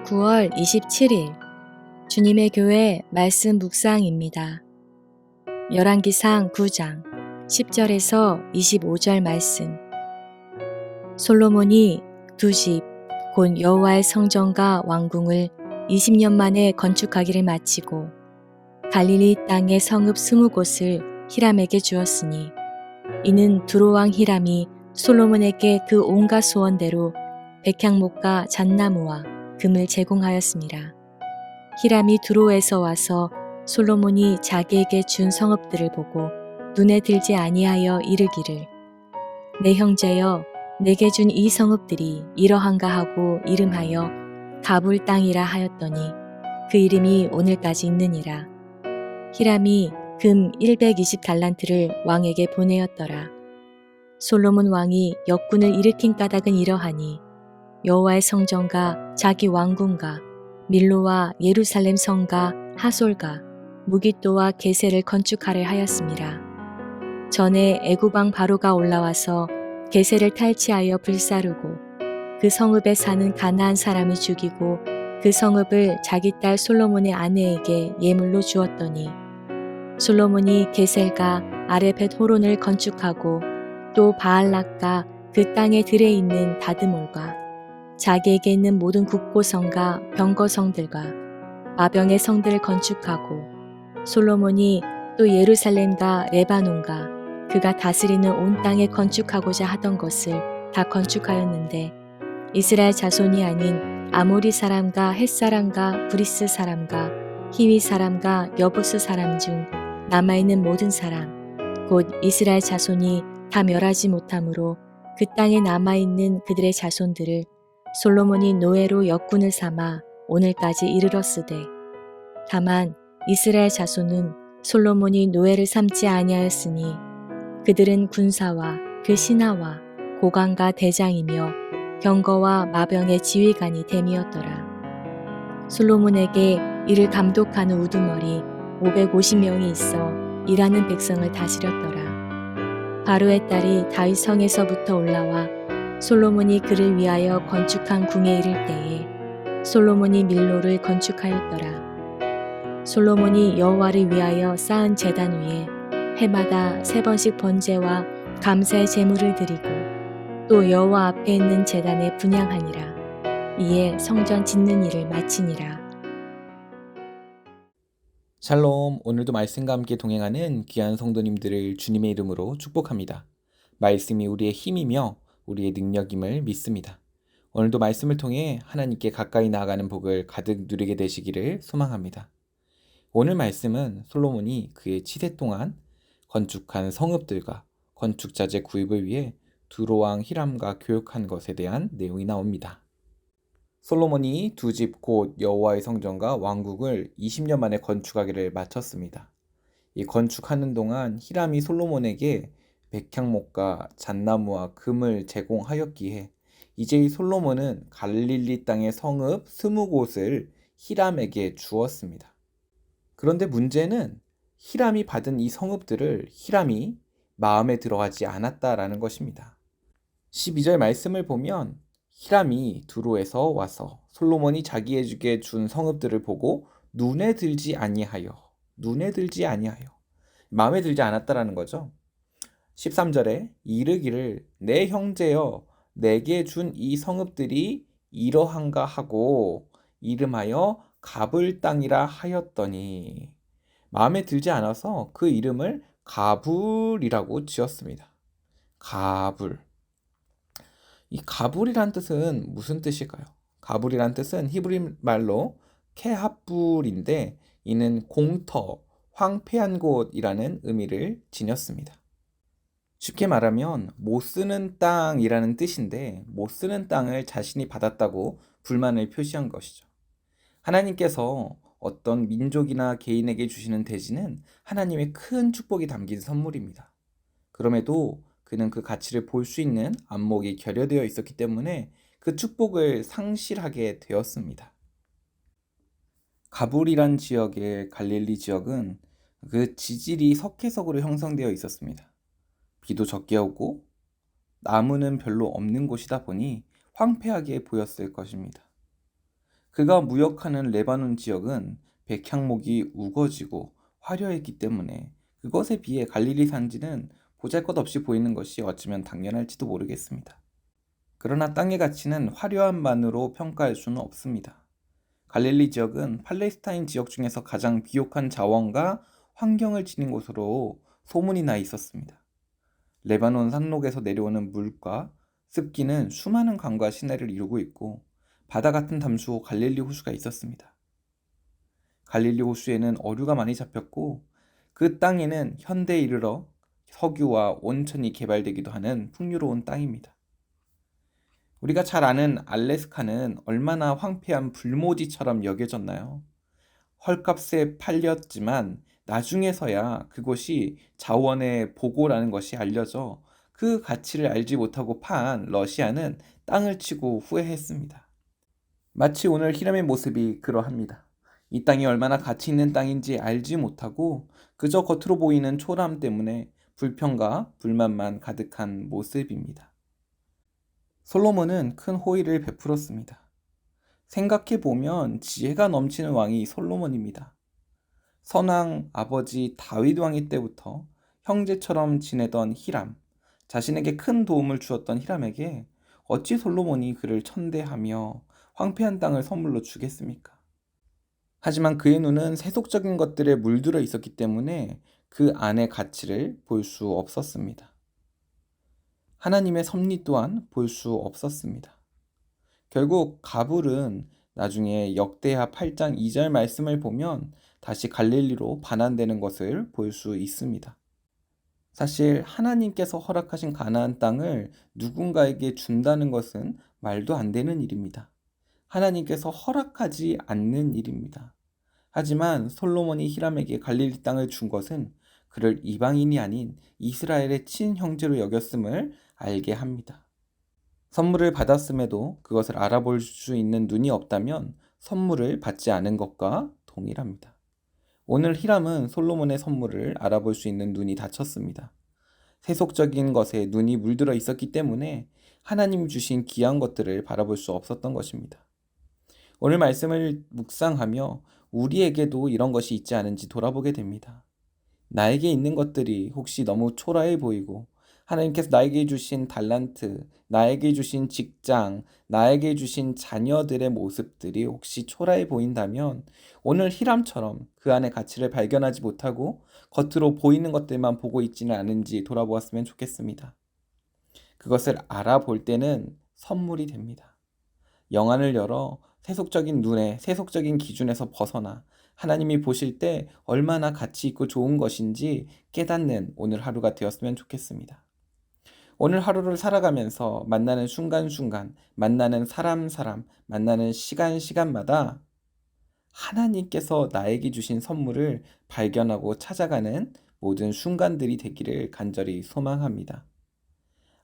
9월 27일 주님의 교회 말씀 묵상입니다. 열왕기상 9장 10절에서 25절 말씀. 솔로몬이 두 집, 곧 여호와의 성전과 왕궁을 20년 만에 건축하기를 마치고 갈릴리 땅의 성읍 20곳을 히람에게 주었으니 이는 두로왕 히람이 솔로몬에게 그 온갖 소원대로 백향목과 잣나무와 금을 제공하였습니다. 히람이 두로에서 와서 솔로몬이 자기에게 준 성읍들을 보고 눈에 들지 아니하여 이르기를 내 형제여 내게 준 이 성읍들이 이러한가 하고 이름하여 가불 땅이라 하였더니 그 이름이 오늘까지 있느니라. 히람이 금 120달란트를 왕에게 보내었더라. 솔로몬 왕이 역군을 일으킨 까닭은 이러하니 여호와의 성전과 자기 왕궁과 밀로와 예루살렘 성과 하솔과 무깃도와 게셀을 건축하려 하였습니다. 전에 애굽 왕 바로가 올라와서 게셀을 탈취하여 불사르고 그 성읍에 사는 가나안 사람을 죽이고 그 성읍을 자기 딸 솔로몬의 아내에게 예물로 주었더니 솔로몬이 게셀과 아레벳 호론을 건축하고 또 바알락과 그 땅의 들에 있는 다드몰과 자기에게 있는 모든 국고성과 병거성들과 마병의 성들을 건축하고 솔로몬이 또 예루살렘과 레바논과 그가 다스리는 온 땅에 건축하고자 하던 것을 다 건축하였는데 이스라엘 자손이 아닌 아모리 사람과 헷 사람과 브리스 사람과 히위 사람과 여부스 사람 중 남아있는 모든 사람 곧 이스라엘 자손이 다 멸하지 못하므로 그 땅에 남아있는 그들의 자손들을 솔로몬이 노예로 역군을 삼아 오늘까지 이르렀으되 다만 이스라엘 자손은 솔로몬이 노예를 삼지 아니하였으니 그들은 군사와 그 신하와 고관과 대장이며 병거와 마병의 지휘관이 됨이었더라. 솔로몬에게 이를 감독하는 우두머리 550명이 있어 일하는 백성을 다스렸더라. 바로의 딸이 다윗 성에서부터 올라와 솔로몬이 그를 위하여 건축한 궁에 이를 때에 솔로몬이 밀로를 건축하였더라. 솔로몬이 여호와를 위하여 쌓은 제단 위에 해마다 3번씩 번제와 감사의 제물을 드리고 또 여호와 앞에 있는 제단에 분향하니라. 이에 성전 짓는 일을 마치니라. 샬롬, 오늘도 말씀과 함께 동행하는 귀한 성도님들을 주님의 이름으로 축복합니다. 말씀이 우리의 힘이며 우리의 능력임을 믿습니다. 오늘도 말씀을 통해 하나님께 가까이 나아가는 복을 가득 누리게 되시기를 소망합니다. 오늘 말씀은 솔로몬이 그의 치세 동안 건축한 성읍들과 건축자재 구입을 위해 두로왕 히람과 교역한 것에 대한 내용이 나옵니다. 솔로몬이 두 집 곧 여호와의 성전과 왕국을 20년 만에 건축하기를 마쳤습니다. 이 건축하는 동안 히람이 솔로몬에게 백향목과 잣나무와 금을 제공하였기에 이제 이 솔로몬은 갈릴리 땅의 성읍 20곳을 히람에게 주었습니다. 그런데 문제는 히람이 받은 이 성읍들을 히람이 마음에 들어하지 않았다라는 것입니다. 12절 말씀을 보면 히람이 두로에서 와서 솔로몬이 자기에게 준 성읍들을 보고 눈에 들지 아니하여 마음에 들지 않았다라는 거죠. 13절에 이르기를 내 형제여 내게 준 이 성읍들이 이러한가 하고 이름하여 가불 땅이라 하였더니 마음에 들지 않아서 그 이름을 가불이라고 지었습니다. 가불. 이 가불이란 뜻은 무슨 뜻일까요? 가불이란 뜻은 히브리 말로 케핫불인데 이는 공터, 황폐한 곳이라는 의미를 지녔습니다. 쉽게 말하면 못 쓰는 땅이라는 뜻인데 못 쓰는 땅을 자신이 받았다고 불만을 표시한 것이죠. 하나님께서 어떤 민족이나 개인에게 주시는 대지는 하나님의 큰 축복이 담긴 선물입니다. 그럼에도 그는 그 가치를 볼 수 있는 안목이 결여되어 있었기 때문에 그 축복을 상실하게 되었습니다. 가불이란 지역의 갈릴리 지역은 그 지질이 석회석으로 형성되어 있었습니다. 비도 적게 오고 나무는 별로 없는 곳이다 보니 황폐하게 보였을 것입니다. 그가 무역하는 레바논 지역은 백향목이 우거지고 화려했기 때문에 그것에 비해 갈릴리 산지는 보잘것없이 보이는 것이 어쩌면 당연할지도 모르겠습니다. 그러나 땅의 가치는 화려함만으로 평가할 수는 없습니다. 갈릴리 지역은 팔레스타인 지역 중에서 가장 비옥한 자원과 환경을 지닌 곳으로 소문이 나 있었습니다. 레바논 산록에서 내려오는 물과 습기는 수많은 강과 시내를 이루고 있고 바다 같은 담수 갈릴리 호수가 있었습니다. 갈릴리 호수에는 어류가 많이 잡혔고 그 땅에는 현대에 이르러 석유와 온천이 개발되기도 하는 풍요로운 땅입니다. 우리가 잘 아는 알래스카는 얼마나 황폐한 불모지처럼 여겨졌나요? 헐값에 팔렸지만 나중에서야 그곳이 자원의 보고라는 것이 알려져 그 가치를 알지 못하고 판 러시아는 땅을 치고 후회했습니다. 마치 오늘 히람의 모습이 그러합니다. 이 땅이 얼마나 가치 있는 땅인지 알지 못하고 그저 겉으로 보이는 초라함 때문에 불평과 불만만 가득한 모습입니다. 솔로몬은 큰 호의를 베풀었습니다. 생각해보면 지혜가 넘치는 왕이 솔로몬입니다. 선왕 아버지 다윗 왕이 때부터 형제처럼 지내던 히람, 자신에게 큰 도움을 주었던 히람에게 어찌 솔로몬이 그를 천대하며 황폐한 땅을 선물로 주겠습니까? 하지만 그의 눈은 세속적인 것들에 물들어 있었기 때문에 그 안의 가치를 볼 수 없었습니다. 하나님의 섭리 또한 볼 수 없었습니다. 결국 가불은 나중에 역대하 8장 2절 말씀을 보면 다시 갈릴리로 반환되는 것을 볼 수 있습니다. 사실 하나님께서 허락하신 가나안 땅을 누군가에게 준다는 것은 말도 안 되는 일입니다. 하나님께서 허락하지 않는 일입니다. 하지만 솔로몬이 히람에게 갈릴리 땅을 준 것은 그를 이방인이 아닌 이스라엘의 친형제로 여겼음을 알게 합니다. 선물을 받았음에도 그것을 알아볼 수 있는 눈이 없다면 선물을 받지 않은 것과 동일합니다. 오늘 히람은 솔로몬의 선물을 알아볼 수 있는 눈이 닫혔습니다. 세속적인 것에 눈이 물들어 있었기 때문에 하나님이 주신 귀한 것들을 바라볼 수 없었던 것입니다. 오늘 말씀을 묵상하며 우리에게도 이런 것이 있지 않은지 돌아보게 됩니다. 나에게 있는 것들이 혹시 너무 초라해 보이고 하나님께서 나에게 주신 달란트, 나에게 주신 직장, 나에게 주신 자녀들의 모습들이 혹시 초라해 보인다면 오늘 히람처럼 그 안의 가치를 발견하지 못하고 겉으로 보이는 것들만 보고 있지는 않은지 돌아보았으면 좋겠습니다. 그것을 알아볼 때는 선물이 됩니다. 영안을 열어 세속적인 눈에, 세속적인 기준에서 벗어나 하나님이 보실 때 얼마나 가치 있고 좋은 것인지 깨닫는 오늘 하루가 되었으면 좋겠습니다. 오늘 하루를 살아가면서 만나는 순간순간, 만나는 사람, 만나는 시간마다 하나님께서 나에게 주신 선물을 발견하고 찾아가는 모든 순간들이 되기를 간절히 소망합니다.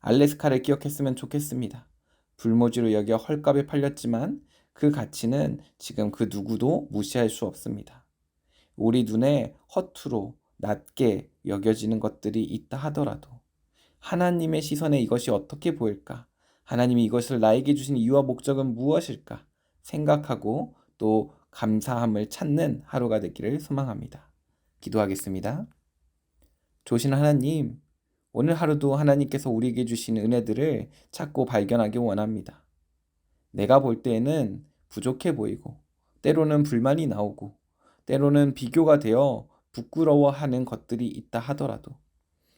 알래스카를 기억했으면 좋겠습니다. 불모지로 여겨 헐값에 팔렸지만 그 가치는 지금 그 누구도 무시할 수 없습니다. 우리 눈에 허투루 낮게 여겨지는 것들이 있다 하더라도 하나님의 시선에 이것이 어떻게 보일까? 하나님이 이것을 나에게 주신 이유와 목적은 무엇일까? 생각하고 또 감사함을 찾는 하루가 되기를 소망합니다. 기도하겠습니다. 좋으신 하나님, 오늘 하루도 하나님께서 우리에게 주신 은혜들을 찾고 발견하기 원합니다. 내가 볼 때에는 부족해 보이고 때로는 불만이 나오고 때로는 비교가 되어 부끄러워하는 것들이 있다 하더라도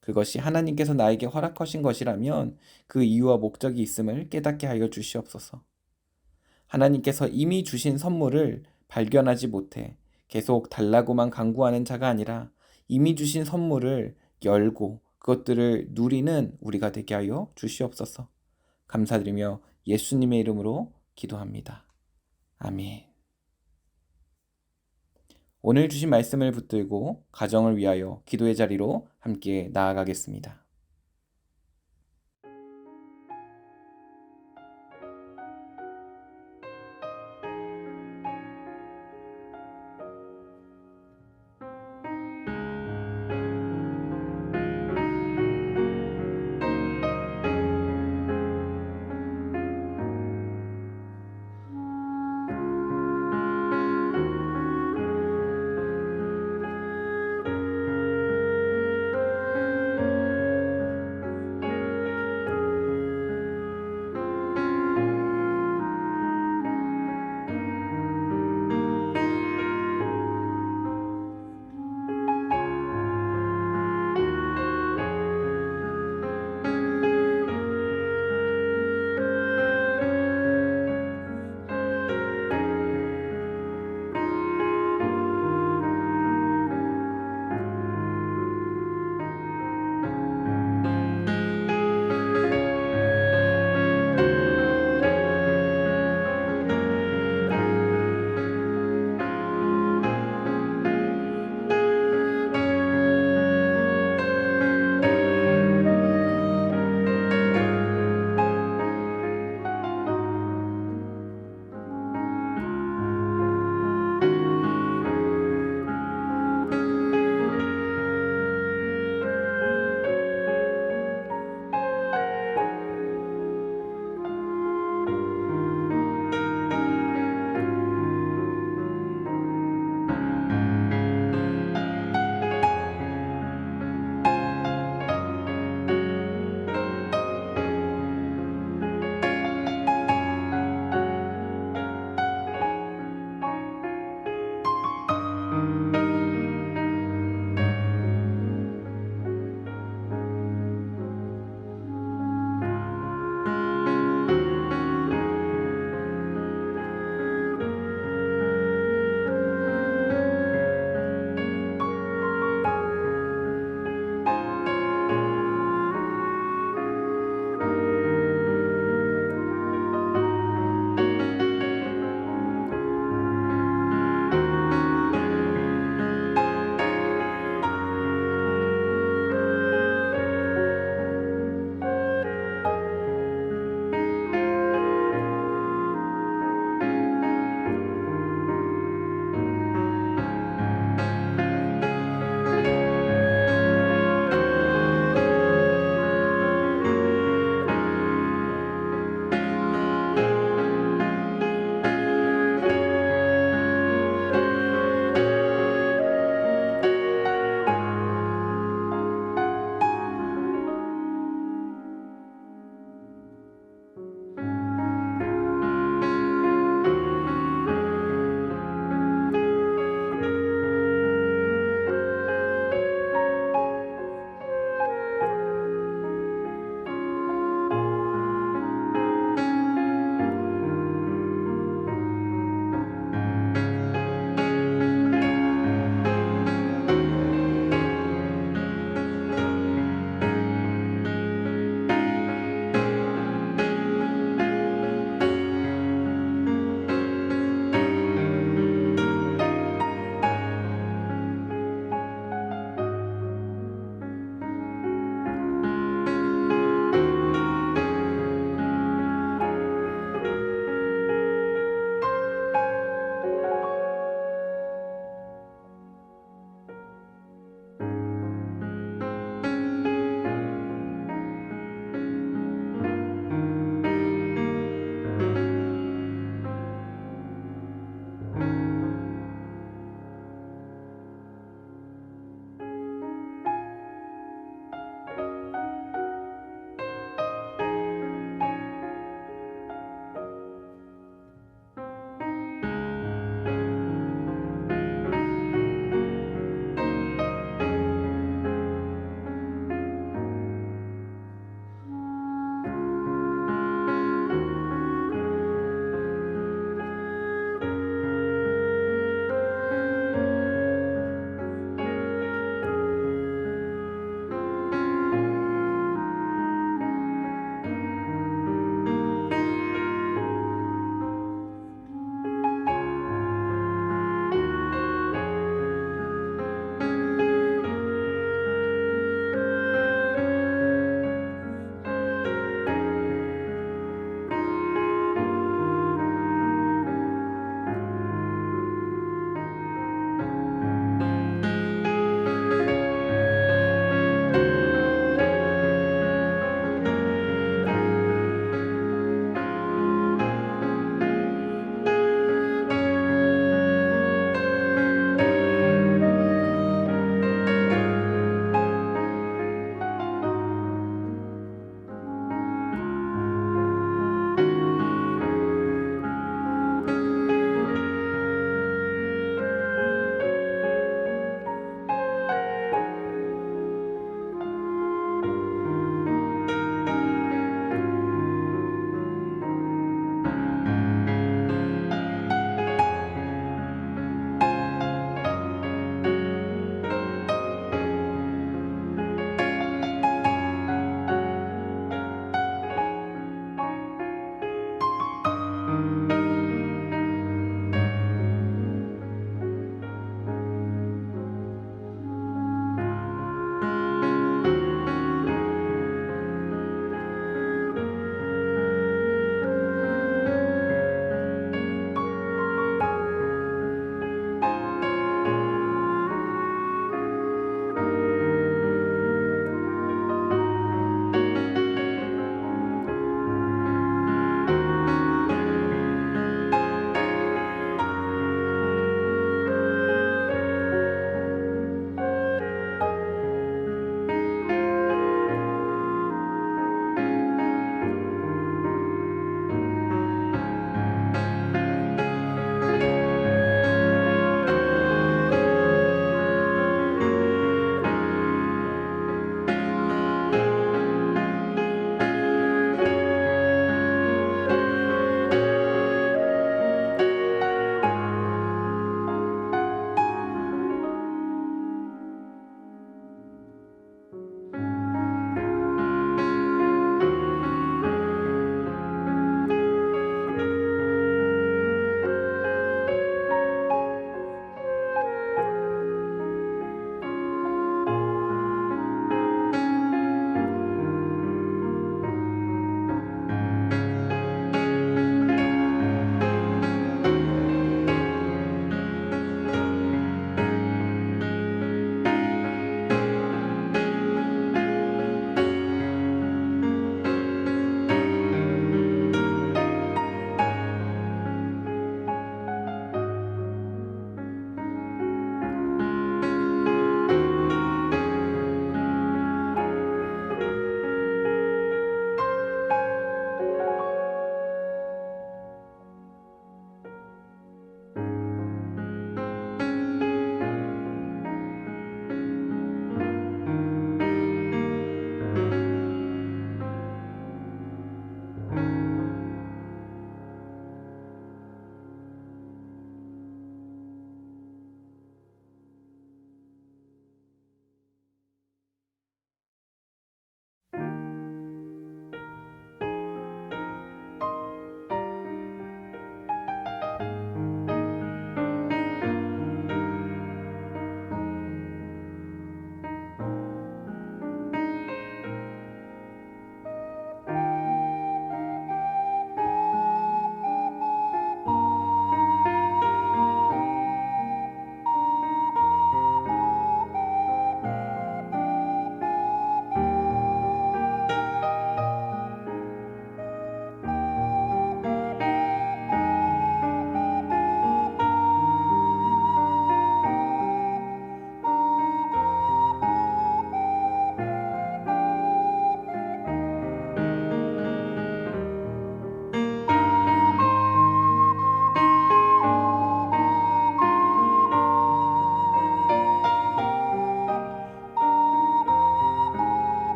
그것이 하나님께서 나에게 허락하신 것이라면 그 이유와 목적이 있음을 깨닫게 하여 주시옵소서. 하나님께서 이미 주신 선물을 발견하지 못해 계속 달라고만 간구하는 자가 아니라 이미 주신 선물을 열고 그것들을 누리는 우리가 되게 하여 주시옵소서. 감사드리며 예수님의 이름으로 기도합니다. 아멘. 오늘 주신 말씀을 붙들고 가정을 위하여 기도의 자리로 함께 나아가겠습니다.